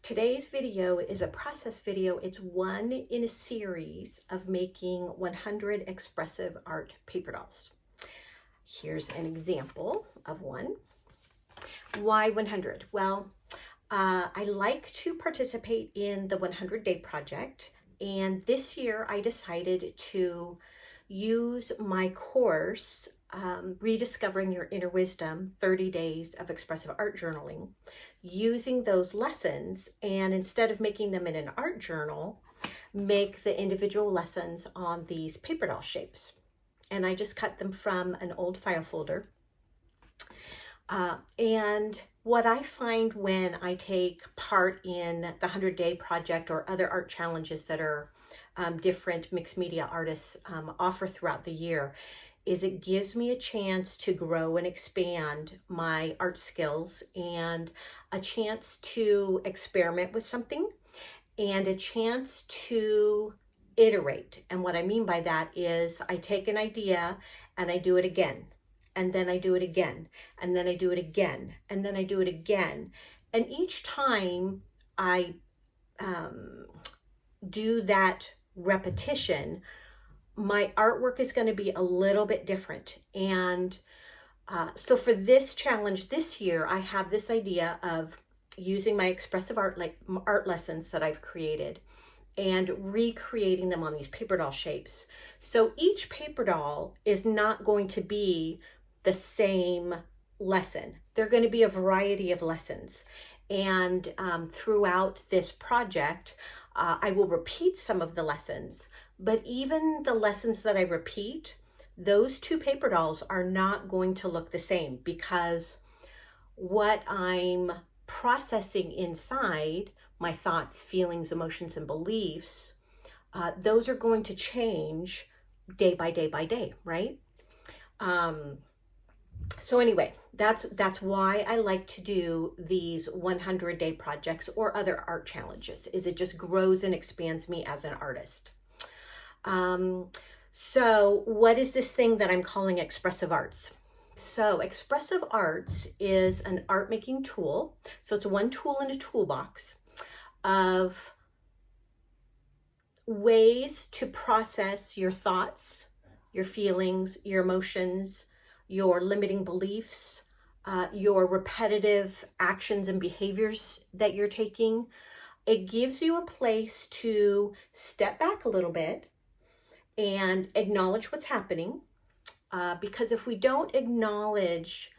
Today's video is a process video. It's one in a series of making 100 expressive art paper dolls. Here's an example of one. Why 100? Well, I like to participate in the 100-day project, and this year I decided to use my course, Rediscovering Your Inner Wisdom, 30 Days of Expressive Art Journaling, using those lessons, and instead of making them in an art journal, make the individual lessons on these paper doll shapes. And I just cut them from an old file folder. And what I find when I take part in the 100-day project or other art challenges that are different mixed media artists offer throughout the year is it gives me a chance to grow and expand my art skills and a chance to experiment with something and a chance to iterate. And what I mean by that is I take an idea and I do it again, and then I do it again, and then I do it again, and then I do it again. And each time I do that repetition, my artwork is going to be a little bit different. And so for this challenge this year, I have this idea of using my expressive art lessons that I've created and recreating them on these paper doll shapes. So each paper doll is not going to be the same lesson. They're going to be a variety of lessons. And throughout this project, I will repeat some of the lessons, but even the lessons that I repeat, those two paper dolls are not going to look the same because what I'm processing inside, my thoughts, feelings, emotions, and beliefs, those are going to change day by day by day, right? So anyway, that's why I like to do these 100-day projects or other art challenges, is it just grows and expands me as an artist. So what is this thing that I'm calling expressive arts? So expressive arts is an art making tool. So it's one tool in a toolbox of ways to process your thoughts, your feelings, your emotions, your limiting beliefs, your repetitive actions and behaviors that you're taking. It gives you a place to step back a little bit and acknowledge what's happening. Because if we don't acknowledge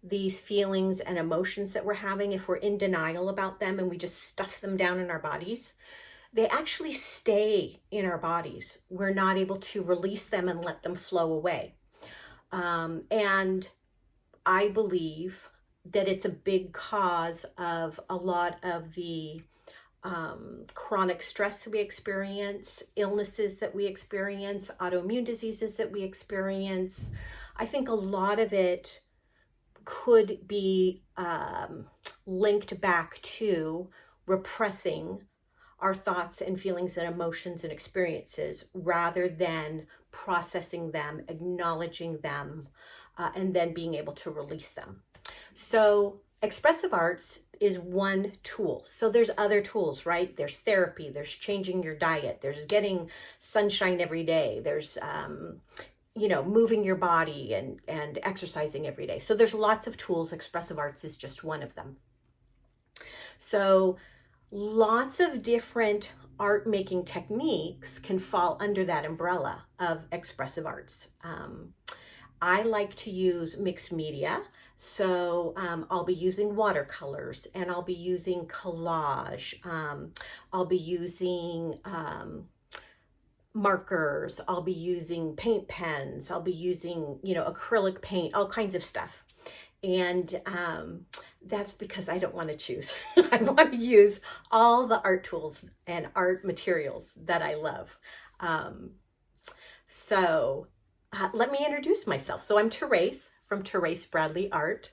these feelings and emotions that we're having, if we're in denial about them and we just stuff them down in our bodies, they actually stay in our bodies. We're not able to release them and let them flow away. And I believe that it's a big cause of a lot of the chronic stress we experience, illnesses that we experience, autoimmune diseases that we experience. I think a lot of it could be linked back to repressing our thoughts and feelings and emotions and experiences rather than processing them, acknowledging them, and then being able to release them. So expressive arts is one tool. So there's other tools, right? There's therapy, there's changing your diet, there's getting sunshine every day, there's moving your body and exercising every day. So there's lots of tools. Expressive arts is just one of them. So lots of different art making techniques can fall under that umbrella of expressive arts. I like to use mixed media. So I'll be using watercolors, and I'll be using collage. I'll be using markers. I'll be using paint pens. I'll be using, acrylic paint, all kinds of stuff. And that's because I don't want to choose. I want to use all the art tools and art materials that I love. So let me introduce myself. So I'm Therese from Therese Bradley Art,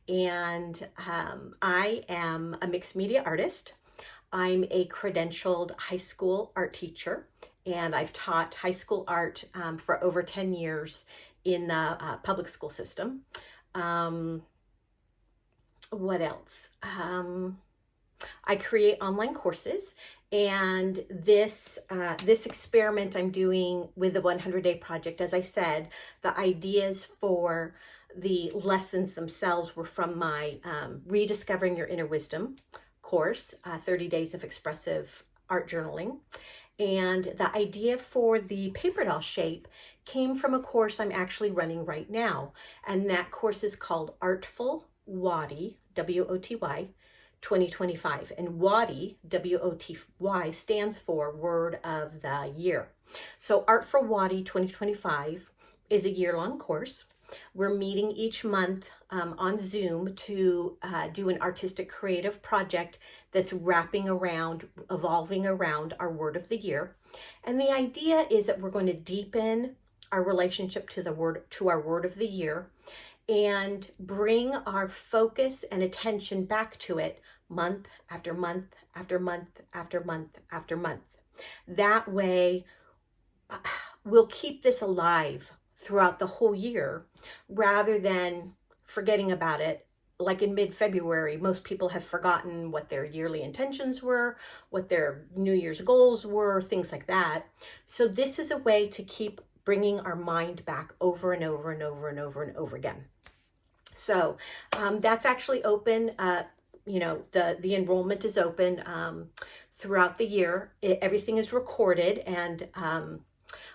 and I am a mixed media artist. I'm a credentialed high school art teacher, and I've taught high school art for over 10 years in the public school system. What else? I create online courses, and this experiment I'm doing with the 100-day project, as I said, the ideas for the lessons themselves were from my Rediscovering Your Inner Wisdom course, 30 Days of Expressive Art Journaling. And the idea for the paper doll shape came from a course I'm actually running right now. And that course is called Artful WOTY, W-O-T-Y, 2025. And WOTY, W-O-T-Y, stands for Word of the Year. So Artful WOTY 2025 is a year-long course. We're meeting each month on Zoom to do an artistic creative project that's wrapping around, evolving around our word of the year. And the idea is that we're going to deepen our relationship to our word of the year and bring our focus and attention back to it month after month after month after month after month. That way, we'll keep this alive throughout the whole year rather than forgetting about it. Like in mid-February, most people have forgotten what their yearly intentions were, what their New Year's goals were, things like that. So this is a way to keep bringing our mind back over and over and over and over and over again. So that's actually open. The enrollment is open throughout the year. Everything is recorded, and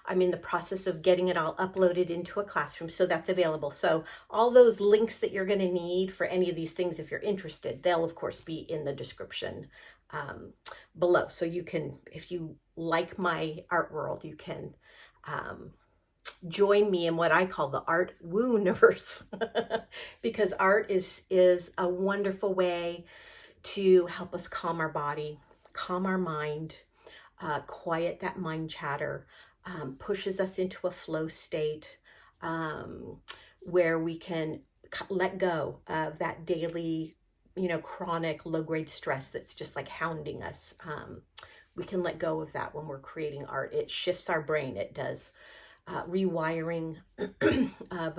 I'm in the process of getting it all uploaded into a classroom, so that's available. So all those links that you're going to need for any of these things, if you're interested, they'll of course be in the description below. So you can, if you like my art world, you can join me in what I call the art woo-niverse because art is a wonderful way to help us calm our body, calm our mind, quiet that mind chatter, pushes us into a flow state where we can let go of that daily, chronic low-grade stress that's just like hounding us. We can let go of that when we're creating art. It shifts our brain. It does rewiring of,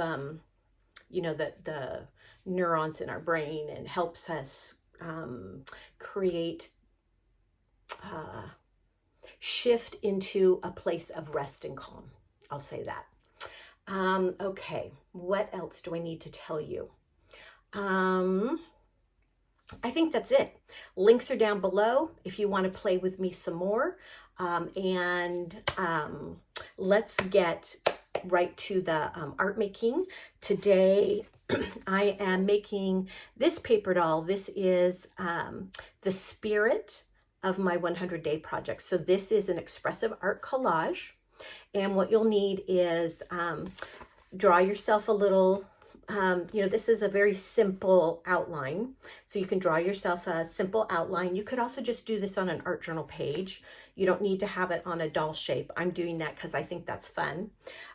the neurons in our brain, and helps us create shift into a place of rest and calm. I'll say that. Okay, what else do I need to tell you? I think that's it. Links are down below if you want to play with me some more. Let's get right to the art making. Today, I am making this paper doll. This is the spirit of my 100-day project. So this is an expressive art collage. And what you'll need is draw yourself a little, this is a very simple outline. So you can draw yourself a simple outline. You could also just do this on an art journal page. You don't need to have it on a doll shape. I'm doing that because I think that's fun.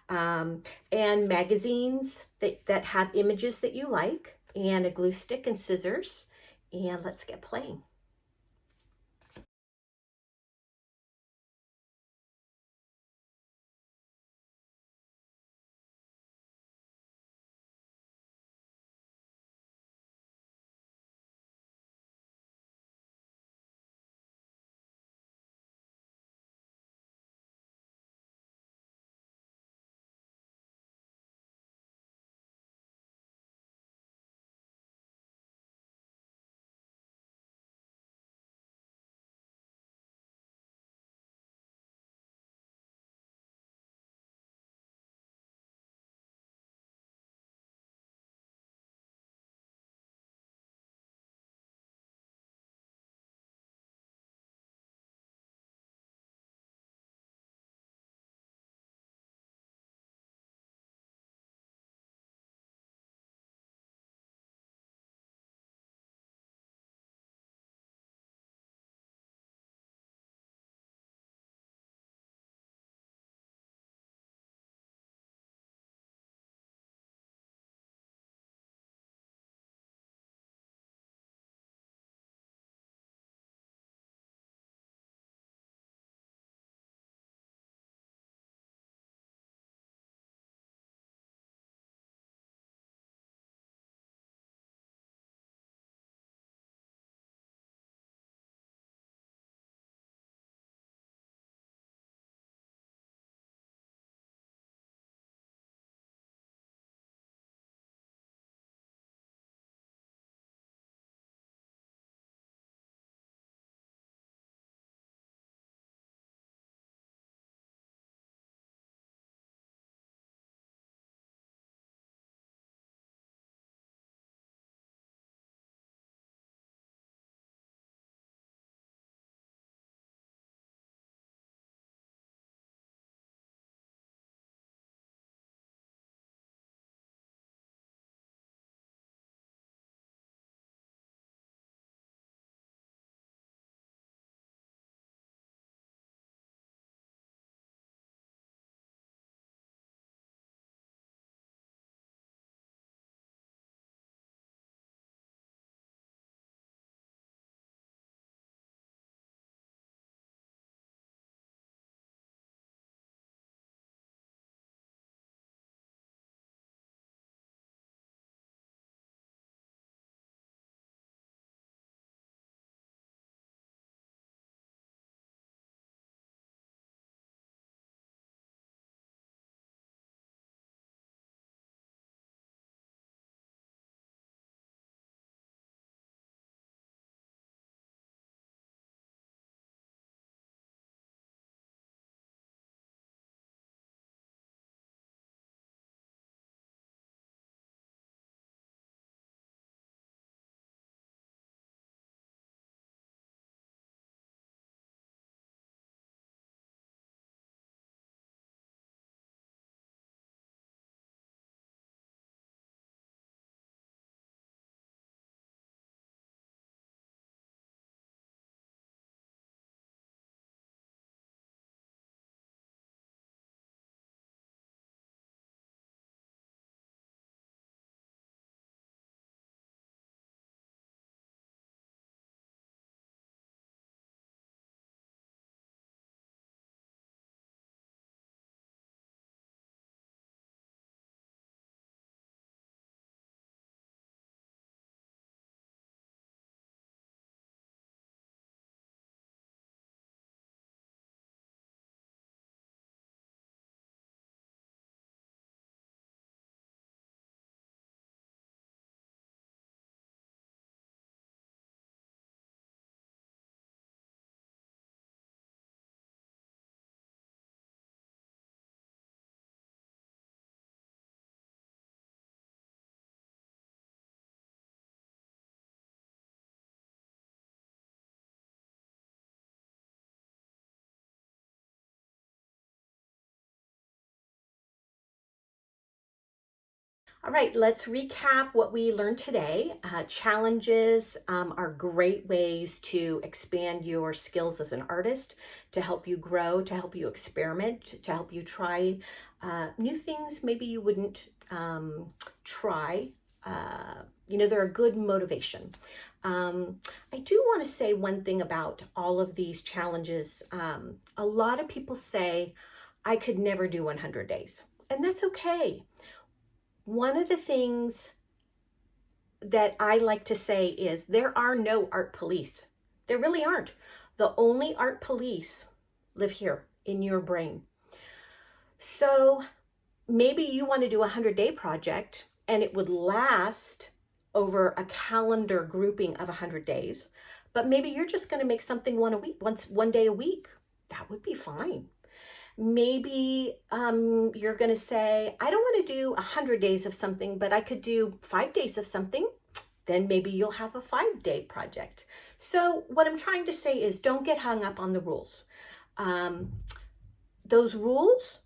And magazines that have images that you like, and a glue stick and scissors. And let's get playing. All right, let's recap what we learned today. Challenges are great ways to expand your skills as an artist, to help you grow, to help you experiment, to help you try new things maybe you wouldn't try. They're a good motivation. I do want to say one thing about all of these challenges. A lot of people say, I could never do 100 days, and that's okay. One of the things that I like to say is there are no art police. There really aren't. The only art police live here in your brain. So maybe you want to do a 100-day project and it would last over a calendar grouping of 100 days, but maybe you're just going to make something one day a week. That would be fine. Maybe you're going to say, I don't want to do 100 days of something, but I could do 5 days of something. Then maybe you'll have a 5-day project. So what I'm trying to say is don't get hung up on the rules. Those rules,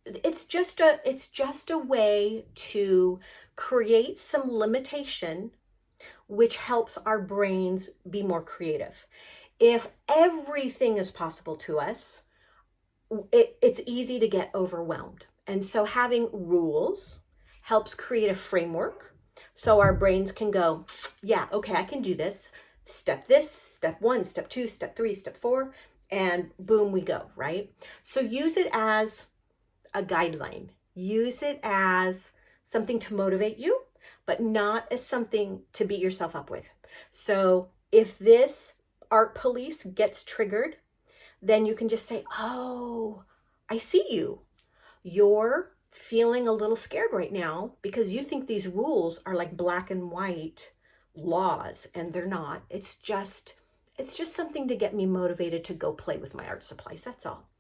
it's just a way to create some limitation, which helps our brains be more creative. If everything is possible to us, it's easy to get overwhelmed. And so having rules helps create a framework so our brains can go, yeah, okay, I can do this. Step 1, step 2, step 3, step 4, and boom, we go, right? So use it as a guideline. Use it as something to motivate you, but not as something to beat yourself up with. So if this art police gets triggered, then you can just say, oh, I see you. You're feeling a little scared right now because you think these rules are like black and white laws, and they're not. It's just something to get me motivated to go play with my art supplies. That's all.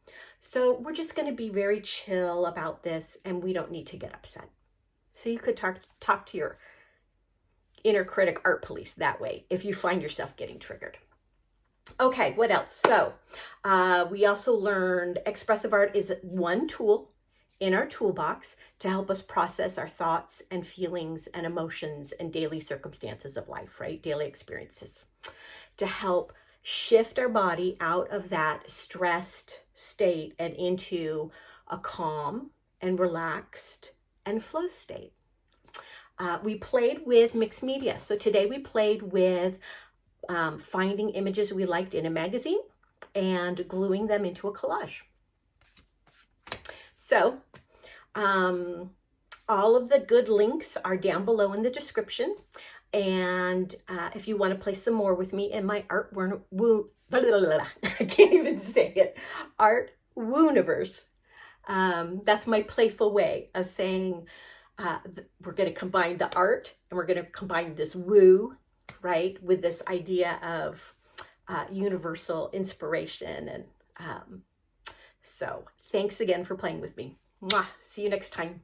So we're just going to be very chill about this, and we don't need to get upset. So you could talk to your inner critic art police that way if you find yourself getting triggered. Okay, what else? So we also learned expressive art is one tool in our toolbox to help us process our thoughts and feelings and emotions and daily circumstances of life, right? Daily experiences, to help shift our body out of that stressed state and into a calm and relaxed and flow state. We played with mixed media. So today we played with finding images we liked in a magazine and gluing them into a collage. So all of the good links are down below in the description. And if you want to play some more with me in my I can't even say it, Art Wooniverse. That's my playful way of saying we're going to combine the art and we're going to combine this woo, right, with this idea of universal inspiration. And so thanks again for playing with me. Mwah. See you next time.